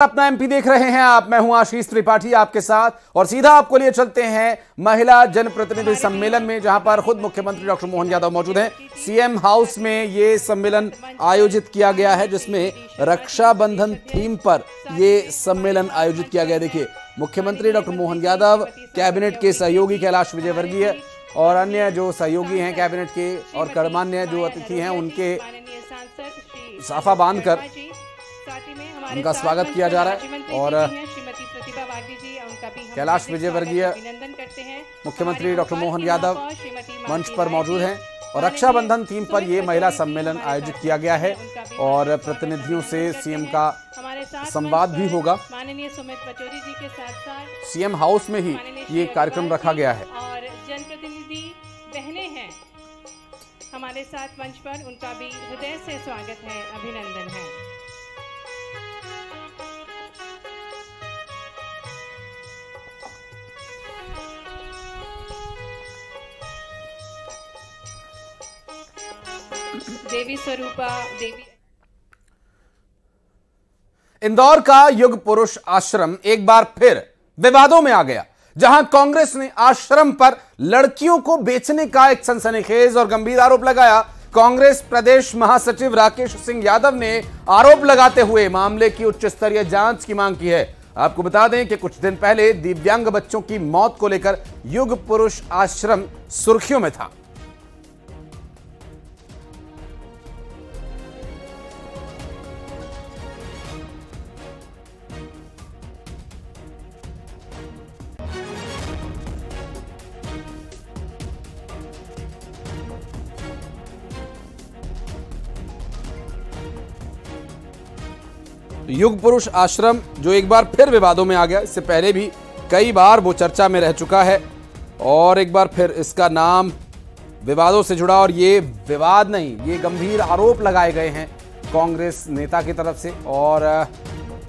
अपना एमपी देख रहे हैं आप। मैं हूं आशीष त्रिपाठी आपके साथ और सीधा आपको लिए चलते हैं महिला जनप्रतिनिधि सम्मेलन में, जहां पर खुद मुख्यमंत्री डॉक्टर मोहन यादव मौजूद हैं। सीएम हाउस में ये सम्मेलन आयोजित किया गया है, जिसमें रक्षाबंधन थीम पर यह सम्मेलन आयोजित किया गया। देखिए, मुख्यमंत्री डॉक्टर मोहन यादव, कैबिनेट के सहयोगी कैलाश विजयवर्गीय और अन्य जो सहयोगी हैं कैबिनेट के और गणमान्य जो अतिथि हैं, उनके साफा बांधकर उनका स्वागत किया जा रहा है। और कैलाश विजयवर्गीय, मुख्यमंत्री डॉक्टर मोहन यादव मंच पर मौजूद हैं और रक्षाबंधन थीम पर यह महिला सम्मेलन आयोजित किया गया है और प्रतिनिधियों से सीएम का संवाद भी होगा। माननीय सुमित पचौरी जी के साथ सीएम हाउस में ही ये कार्यक्रम रखा गया है और जनप्रतिनिधि बहनें हैं हमारे साथ मंच पर, उनका भी हृदय से स्वागत है, अभिनंदन है। देवी स्वरूपा देवी। इंदौर का युग पुरुष आश्रम एक बार फिर विवादों में आ गया, जहां कांग्रेस ने आश्रम पर लड़कियों को बेचने का एक सनसनीखेज और गंभीर आरोप लगाया। कांग्रेस प्रदेश महासचिव राकेश सिंह यादव ने आरोप लगाते हुए मामले की उच्च स्तरीय जांच की मांग की है। आपको बता दें कि कुछ दिन पहले दिव्यांग बच्चों की मौत को लेकर युग पुरुष आश्रम सुर्खियों में था। युग पुरुष आश्रम जो एक बार फिर विवादों में आ गया, इससे पहले भी कई बार वो चर्चा में रह चुका है और एक बार फिर इसका नाम विवादों से जुड़ा। और ये विवाद नहीं, ये गंभीर आरोप लगाए गए हैं कांग्रेस नेता की तरफ से। और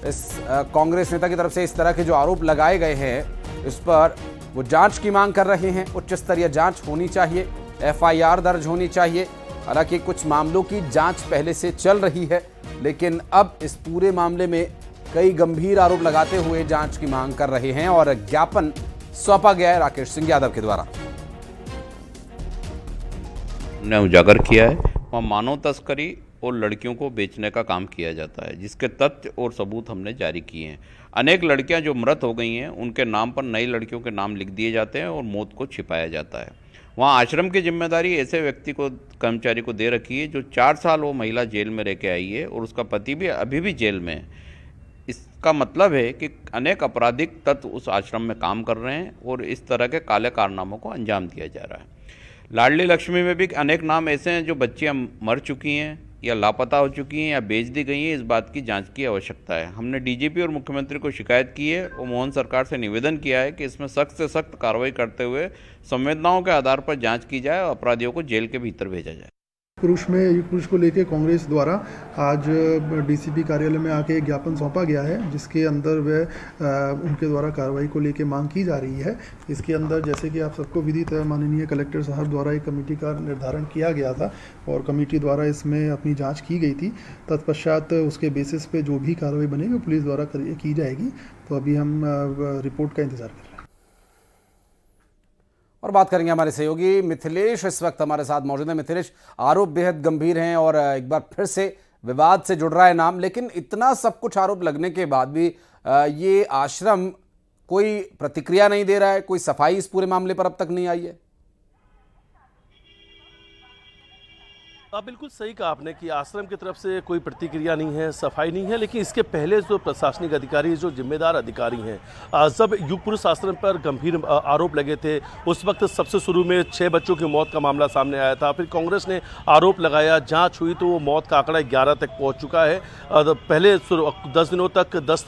इस कांग्रेस नेता की तरफ से इस तरह के जो आरोप लगाए गए हैं, इस पर वो जांच की मांग कर रहे हैं। उच्च स्तरीय जांच होनी चाहिए, एफआईआर दर्ज होनी चाहिए। हालांकि कुछ मामलों की जांच पहले से चल रही है, लेकिन अब इस पूरे मामले में कई गंभीर आरोप लगाते हुए जांच की मांग कर रहे हैं और ज्ञापन सौंपा गया है राकेश सिंह यादव के द्वारा। ने उजागर किया है वहाँ मानव तस्करी और लड़कियों को बेचने का काम किया जाता है, जिसके तथ्य और सबूत हमने जारी किए हैं। अनेक लड़कियां जो मृत हो गई हैं, उनके नाम पर नई लड़कियों के नाम लिख दिए जाते हैं और मौत को छिपाया जाता है। वहाँ आश्रम की जिम्मेदारी ऐसे व्यक्ति को, कर्मचारी को दे रखी है जो 4 साल वो महिला जेल में रह के आई है और उसका पति भी अभी भी जेल में है। इसका मतलब है कि अनेक आपराधिक तत्व उस आश्रम में काम कर रहे हैं और इस तरह के काले कारनामों को अंजाम दिया जा रहा है। लाडली लक्ष्मी में भी अनेक नाम ऐसे हैं जो बच्चियाँ मर चुकी हैं या लापता हो चुकी हैं या बेच दी गई हैं। इस बात की जांच की आवश्यकता है। हमने डीजीपी और मुख्यमंत्री को शिकायत की है और मोहन सरकार से निवेदन किया है कि इसमें सख्त से सख्त कार्रवाई करते हुए संवेदनाओं के आधार पर जांच की जाए और अपराधियों को जेल के भीतर भेजा जाए। युग पुरुष को लेकर कांग्रेस द्वारा आज डीसीपी कार्यालय में आके एक ज्ञापन सौंपा गया है, जिसके अंदर वह उनके द्वारा कार्रवाई को लेकर मांग की जा रही है। इसके अंदर जैसे कि आप सबको विदित है, माननीय कलेक्टर साहब द्वारा एक कमेटी का निर्धारण किया गया था और कमेटी द्वारा इसमें अपनी जाँच की गई थी। तत्पश्चात उसके बेसिस पे जो भी कार्रवाई बनेगी पुलिस द्वारा की जाएगी। तो अभी हम रिपोर्ट का इंतजार कर रहे हैं और बात करेंगे हमारे सहयोगी मिथिलेश इस वक्त हमारे साथ मौजूद है। मिथिलेश, आरोप बेहद गंभीर हैं और एक बार फिर से विवाद से जुड़ रहा है नाम, लेकिन इतना सब कुछ आरोप लगने के बाद भी ये आश्रम कोई प्रतिक्रिया नहीं दे रहा है, कोई सफाई इस पूरे मामले पर अब तक नहीं आई है। आप बिल्कुल सही कहा आपने कि आश्रम की तरफ से कोई प्रतिक्रिया नहीं है, सफाई नहीं है। लेकिन इसके पहले जो प्रशासनिक अधिकारी, जो जिम्मेदार अधिकारी हैं, जब युग पुरुष आश्रम पर गंभीर आरोप लगे थे, उस वक्त सबसे शुरू में 6 बच्चों की मौत का मामला सामने आया था। फिर कांग्रेस ने आरोप लगाया, जांच हुई तो वो मौत का आंकड़ा 11 तक पहुंच चुका है। पहले 10 दिनों तक 10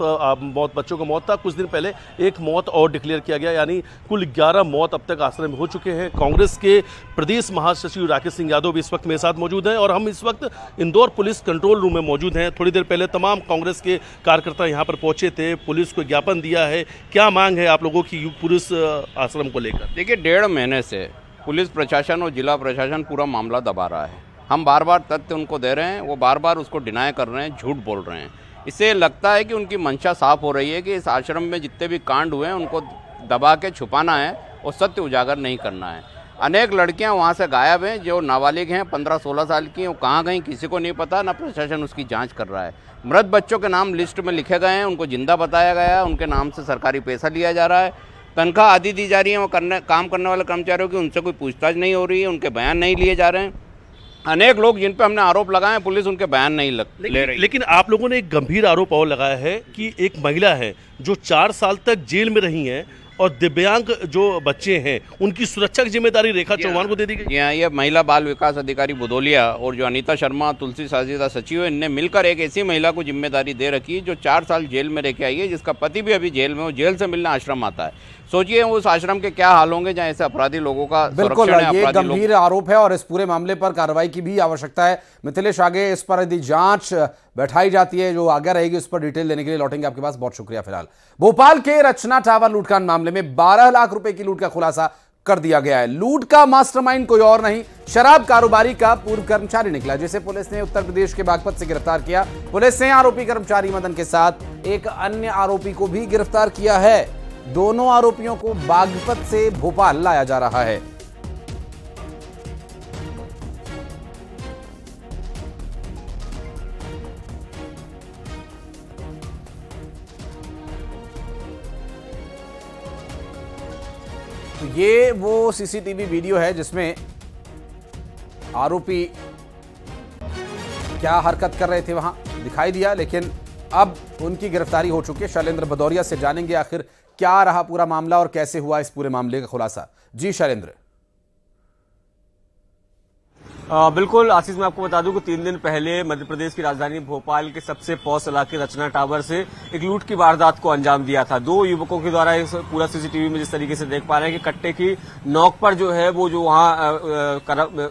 बच्चों का मौत था, कुछ दिन पहले एक मौत और डिक्लेयर किया गया, यानी कुल 11 मौत अब तक आश्रम में हो चुके हैं। कांग्रेस के प्रदेश महासचिव राकेश सिंह यादव भी इस वक्त मेरे साथ मौजूद हैं और हम इस वक्त इंदौर पुलिस कंट्रोल रूम में मौजूद हैं। थोड़ी देर पहले तमाम कांग्रेस के कार्यकर्ता यहां पर पहुंचे थे, पुलिस को ज्ञापन दिया है। क्या मांग है आप लोगों की युग पुरुष आश्रम को लेकर? देखिए, 1.5 महीने से पुलिस प्रशासन और जिला प्रशासन पूरा मामला दबा रहा है। हम बार बार तथ्य उनको दे रहे हैं, वो बार बार उसको डिनाई कर रहे हैं, झूठ बोल रहे हैं। इससे लगता है कि उनकी मंशा साफ हो रही है कि इस आश्रम में जितने भी कांड हुए हैं उनको दबा के छुपाना है और सत्य उजागर नहीं करना है। अनेक लड़कियां वहां से गायब हैं जो नाबालिग हैं, 15-16 साल की, वो कहाँ गई किसी को नहीं पता, ना प्रशासन उसकी जांच कर रहा है। मृत बच्चों के नाम लिस्ट में लिखे गए हैं, उनको जिंदा बताया गया है, उनके नाम से सरकारी पैसा लिया जा रहा है, तनख्वाह आदि दी जा रही है, वो काम करने वाले कर्मचारियों की उनसे कोई पूछताछ नहीं हो रही है, उनके बयान नहीं लिए जा रहे हैं। अनेक लोग जिन पे हमने आरोप लगाए हैं पुलिस उनके बयान नहीं ले रही। लेकिन आप लोगों ने एक गंभीर आरोप और लगाया है कि एक महिला है जो 4 साल तक जेल में रही हैं और दिव्यांग जो बच्चे हैं उनकी सुरक्षा की जिम्मेदारी रेखा चौहान को दे दी गई। ये महिला बाल विकास अधिकारी बुदोलिया और जो अनीता शर्मा तुलसी साजिदा सचिव है, इनने मिलकर एक ऐसी महिला को जिम्मेदारी दे रखी है जो 4 साल जेल में रह के आई है, जिसका पति भी अभी जेल में हो, जेल से मिलने आश्रम आता है। सोचिए उस आश्रम के क्या हाल होंगे जहाँ ऐसे अपराधी लोगों का बिल्कुल ये गंभीर आरोप है और इस पूरे मामले पर कार्रवाई की भी आवश्यकता है। मिथिलेश, आगे इस पर यदि जांच बैठाई जाती है, जो आगे रहेगी उस पर डिटेल देने के लिए लौटेंगे आपके पास। बहुत शुक्रिया। फिलहाल भोपाल के रचना टावर लूटकांड मामले में 12 लाख रुपए की लूट का खुलासा कर दिया गया है। लूट का मास्टरमाइंड कोई और नहीं, शराब कारोबारी का पूर्व कर्मचारी निकला, जिसे पुलिस ने उत्तर प्रदेश के बागपत से गिरफ्तार किया। पुलिस ने आरोपी कर्मचारी मदन के साथ एक अन्य आरोपी को भी गिरफ्तार किया है। दोनों आरोपियों को बागपत से भोपाल लाया जा रहा है। तो ये वो सीसीटीवी वीडियो है जिसमें आरोपी क्या हरकत कर रहे थे वहां दिखाई दिया, लेकिन अब उनकी गिरफ्तारी हो चुकी है। शैलेंद्र भदौरिया से जानेंगे आखिर क्या रहा पूरा मामला और कैसे हुआ इस पूरे मामले का खुलासा। जी शैलेंद्र। बिल्कुल आशीष, मैं आपको बता दूं कि 3 दिन पहले मध्य प्रदेश की राजधानी भोपाल के सबसे पॉश इलाके रचना टावर से एक लूट की वारदात को अंजाम दिया था। 2 युवकों के द्वारा पूरा सीसीटीवी में जिस तरीके से देख पा रहे हैं कि कट्टे की नोक पर जो है वो जो वहां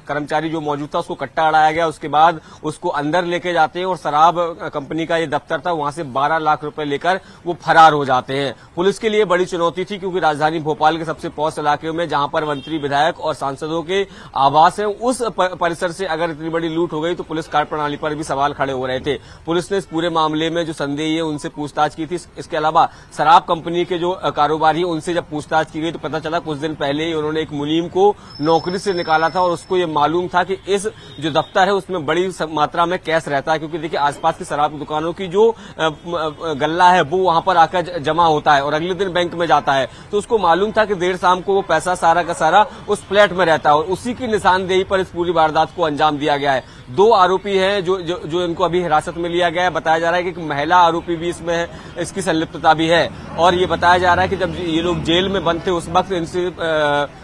कर्मचारी जो मौजूद था उसको कट्टा अड़ाया गया, उसके बाद उसको अंदर लेके जाते हैं और शराब कंपनी का ये दफ्तर था, वहां से 12 लाख रुपए लेकर वो फरार हो जाते हैं। पुलिस के लिए बड़ी चुनौती थी क्योंकि राजधानी भोपाल के सबसे पॉश इलाके में जहां पर मंत्री, विधायक और सांसदों के आवास है, उस परिसर से अगर इतनी बड़ी लूट हो गई तो पुलिस कार्य प्रणाली पर भी सवाल खड़े हो रहे थे। पुलिस ने इस पूरे मामले में जो संदेही है उनसे पूछताछ की थी। इसके अलावा शराब कंपनी के जो कारोबारी उनसे जब पूछताछ की गई तो पता चला कुछ दिन पहले ही उन्होंने एक मुनीम को नौकरी से निकाला था और उसको ये मालूम था कि इस जो दफ्तर है उसमें बड़ी मात्रा में कैश रहता है, क्योंकि देखिए आसपास की शराब दुकानों की जो गल्ला है वो वहां पर आकर जमा होता है और अगले दिन बैंक में जाता है। तो उसको मालूम था कि देर शाम को वो पैसा सारा का सारा उस फ्लैट में रहता है और उसी की निशानदेही पर इस पूरी वारदात को अंजाम दिया गया है। 2 आरोपी हैं जो इनको अभी हिरासत में लिया गया है। बताया जा रहा है कि महिला आरोपी भी इसमें है, इसकी संलिप्तता भी है और ये बताया जा रहा है कि जब ये लोग जेल में बंद थे उस वक्त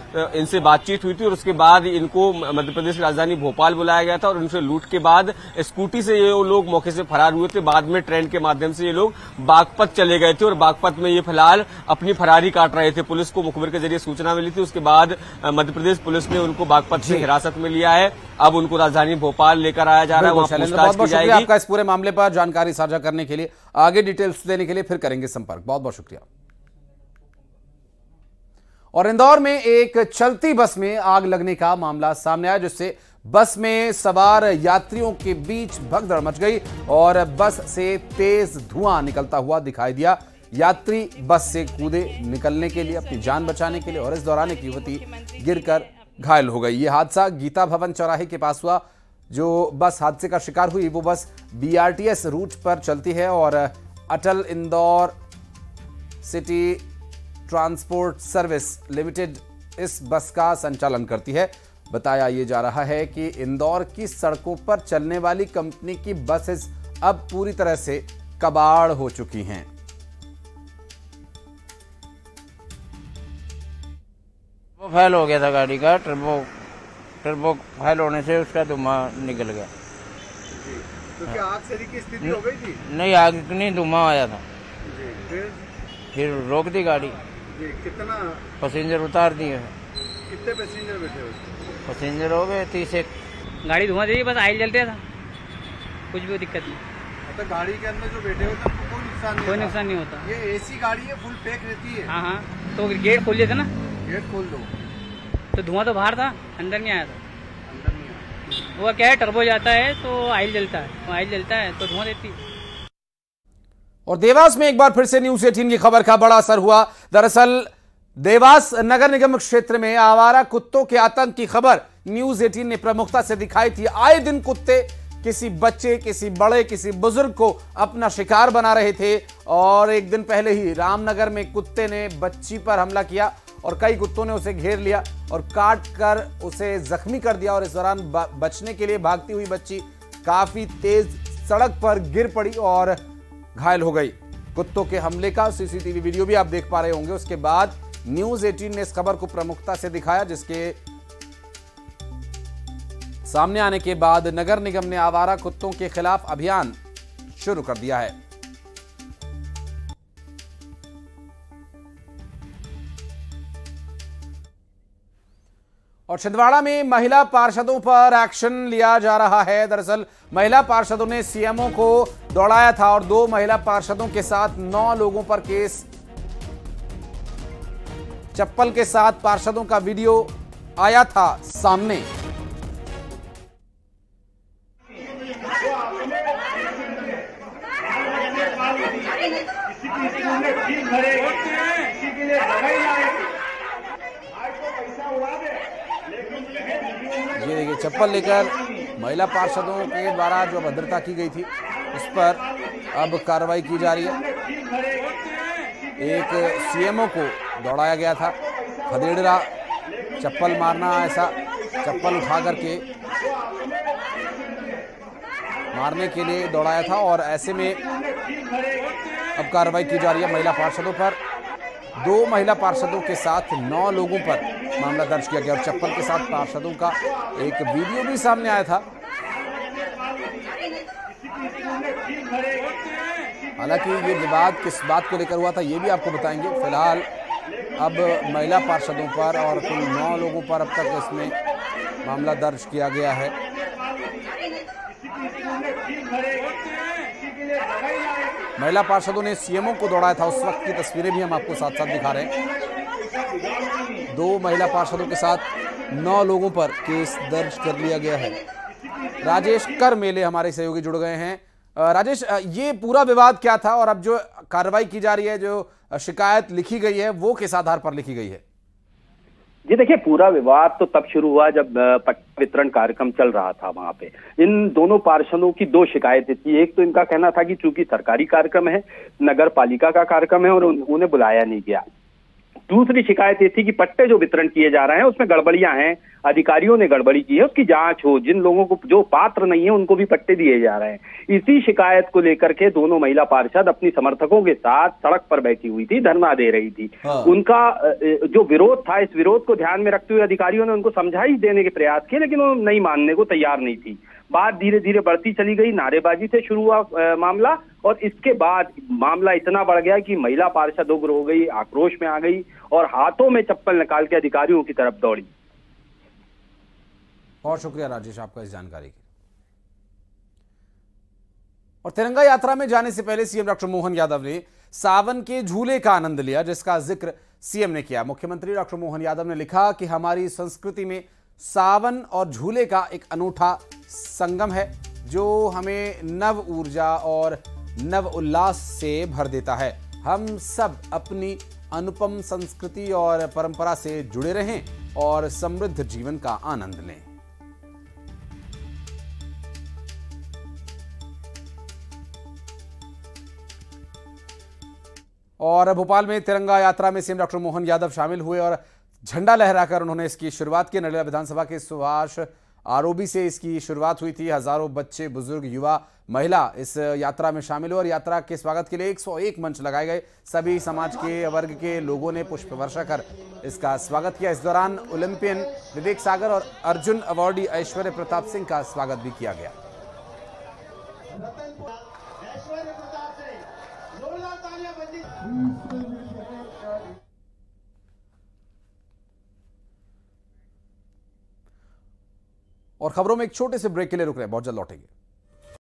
इनसे बातचीत हुई थी और उसके बाद इनको मध्य प्रदेश की राजधानी भोपाल बुलाया गया था और उनसे लूट के बाद स्कूटी से ये लोग मौके से फरार हुए थे। बाद में ट्रेन के माध्यम से ये लोग बागपत चले गए थे और बागपत में ये फिलहाल अपनी फरारी काट रहे थे। पुलिस को मुखबिर के जरिए सूचना मिली थी, उसके बाद मध्य प्रदेश पुलिस ने उनको बागपत से हिरासत में लिया है। अब उनको राजधानी भोपाल लेकर आया जा रहा है, वहां पूछताछ की जाएगी। आपका इस पूरे मामले पर जानकारी साझा करने के लिए, आगे डिटेल्स देने के लिए फिर करेंगे संपर्क। बहुत बहुत शुक्रिया। और इंदौर में एक चलती बस में आग लगने का मामला सामने आया, जिससे बस में सवार यात्रियों के बीच भगदड़ मच गई और बस से तेज धुआं निकलता हुआ दिखाई दिया। यात्री बस से कूदे निकलने के लिए, अपनी जान बचाने के लिए, और इस दौरान एक युवती गिरकर घायल हो गई। यह हादसा गीता भवन चौराहे के पास हुआ। जो बस हादसे का शिकार हुई वो बस BRTS रूट पर चलती है और Atal Indore city transport service limited इस बस का संचालन करती है। बताया ये जा रहा है कि इंदौर की सड़कों पर चलने वाली कंपनी की बसेस अब पूरी तरह से कबाड़ हो चुकी हैं। वो फैल हो गया था गाड़ी का, टर्बो फैल होने से उसका धुआं निकल गया। तो क्या आग से की स्थिति हो गई थी? नहीं, आग नहीं, धुआं आया था। फिर रोक दी गाड़ी। कितना पैसेंजर उतार दिए? कितने पैसेंजर बैठे हुए? पैसेंजर हो गए 30। गाड़ी धुआं दे रही, बस आयल जलते था, कुछ भी दिक्कत नहीं। तो गाड़ी के अंदर जो बैठे हुए थे कोई नुकसान नहीं होता। ये AC गाड़ी है, फुल पैक रहती है। हाँ, तो गेट खोल देते ना। गेट खोल दो तो धुआं तो बाहर था, अंदर नहीं आया था। अंदर नहीं आया। वो क्या है, टर्बो जाता है तो आयल जलता है, तो धुआं देती है। और देवास में एक बार फिर से न्यूज़ 18 की खबर का बड़ा असर हुआ। दरअसल देवास नगर निगम क्षेत्र में आवारा कुत्तों के आतंक की खबर न्यूज़ 18 ने प्रमुखता से दिखाई थी। आए दिन कुत्ते किसी बच्चे, किसी बड़े, किसी बुजुर्ग को अपना शिकार बना रहे थे और एक दिन पहले ही रामनगर में कुत्ते ने बच्ची पर हमला किया और कई कुत्तों ने उसे घेर लिया और काट कर उसे जख्मी कर दिया और इस दौरान बचने के लिए भागती हुई बच्ची काफी तेज सड़क पर गिर पड़ी और घायल हो गई। कुत्तों के हमले का सीसीटीवी वीडियो भी आप देख पा रहे होंगे। उसके बाद न्यूज़ 18 ने इस खबर को प्रमुखता से दिखाया, जिसके सामने आने के बाद नगर निगम ने आवारा कुत्तों के खिलाफ अभियान शुरू कर दिया है। और छिंदवाड़ा में महिला पार्षदों पर एक्शन लिया जा रहा है। दरअसल महिला पार्षदों ने सीएमओ को दौड़ाया था और 2 महिला पार्षदों के साथ 9 लोगों पर केस। चप्पल के साथ पार्षदों का वीडियो आया था सामने। ये देखिए, चप्पल लेकर महिला पार्षदों के द्वारा जो अभद्रता की गई थी उस पर अब कार्रवाई की जा रही है। एक सीएमओ को दौड़ाया गया था, खदेड़ना, चप्पल मारना, ऐसा चप्पल उठा करके मारने के लिए दौड़ाया था और ऐसे में अब कार्रवाई की जा रही है महिला पार्षदों पर। 2 महिला पार्षदों के साथ 9 लोगों पर मामला दर्ज किया गया और चप्पल के साथ पार्षदों का एक वीडियो भी सामने आया था। हालांकि ये विवाद किस बात को लेकर हुआ था ये भी आपको बताएंगे। फिलहाल अब महिला पार्षदों पर और कुल 9 लोगों पर अब तक इसमें मामला दर्ज किया गया है। महिला पार्षदों ने सीएमओ को दौड़ाया था, उस वक्त की तस्वीरें भी हम आपको साथ साथ दिखा रहे हैं। 2 महिला पार्षदों के साथ 9 लोगों पर केस दर्ज कर लिया गया है। राजेश कर मेले हमारे सहयोगी जुड़ गए हैं। राजेश, ये पूरा विवाद क्या था और अब जो कार्रवाई की जा रही है, जो शिकायत लिखी गई है, वो किस आधार पर लिखी गई है? जी देखिए, पूरा विवाद तो तब शुरू हुआ जब पट्टा वितरण कार्यक्रम चल रहा था। वहां पे इन दोनों पार्षदों की 2 शिकायतें थी। एक तो इनका कहना था कि चूंकि सरकारी कार्यक्रम है, नगर पालिका का कार्यक्रम है और उन्हें बुलाया नहीं गया। दूसरी शिकायत ये थी कि पट्टे जो वितरण किए जा रहे हैं उसमें गड़बड़ियां हैं, अधिकारियों ने गड़बड़ी की है, उसकी जांच हो, जिन लोगों को जो पात्र नहीं है उनको भी पट्टे दिए जा रहे हैं। इसी शिकायत को लेकर के दोनों महिला पार्षद अपनी समर्थकों के साथ सड़क पर बैठी हुई थी, धरना दे रही थी। उनका जो विरोध था, इस विरोध को ध्यान में रखते हुए अधिकारियों ने उनको समझाइश देने के प्रयास किए, लेकिन वो नहीं मानने को तैयार नहीं थी। बात धीरे धीरे बढ़ती चली गई, नारेबाजी से शुरू हुआ मामला और इसके बाद मामला इतना बढ़ गया कि महिला पार्षद उग्र हो गई, आक्रोश में आ गई और हाथों में चप्पल निकाल के अधिकारियों की तरफ दौड़ी। बहुत शुक्रिया राजेश आपका इस जानकारी के। और तिरंगा यात्रा में जाने से पहले सीएम डॉक्टर मोहन यादव ने सावन के झूले का आनंद लिया, जिसका जिक्र सीएम ने किया। मुख्यमंत्री डॉक्टर मोहन यादव ने लिखा कि हमारी संस्कृति में सावन और झूले का एक अनूठा संगम है जो हमें नव ऊर्जा और नव उल्लास से भर देता है। हम सब अपनी अनुपम संस्कृति और परंपरा से जुड़े रहें और समृद्ध जीवन का आनंद लें। और भोपाल में तिरंगा यात्रा में सीएम डॉक्टर मोहन यादव शामिल हुए और झंडा लहराकर उन्होंने इसकी शुरुआत की। नरेला विधानसभा के सुभाष आरोबी से इसकी शुरुआत हुई थी। हजारों बच्चे, बुजुर्ग, युवा, महिला इस यात्रा में शामिल हुए और यात्रा के स्वागत के लिए 101 मंच लगाए गए। सभी समाज के वर्ग के लोगों ने पुष्प वर्षा कर इसका स्वागत किया। इस दौरान ओलंपियन विवेक सागर और अर्जुन अवार्डी ऐश्वर्य प्रताप सिंह का स्वागत भी किया गया। और खबरों में एक छोटे से ब्रेक के लिए रुक रहे हैं, बहुत जल्द लौटेंगे।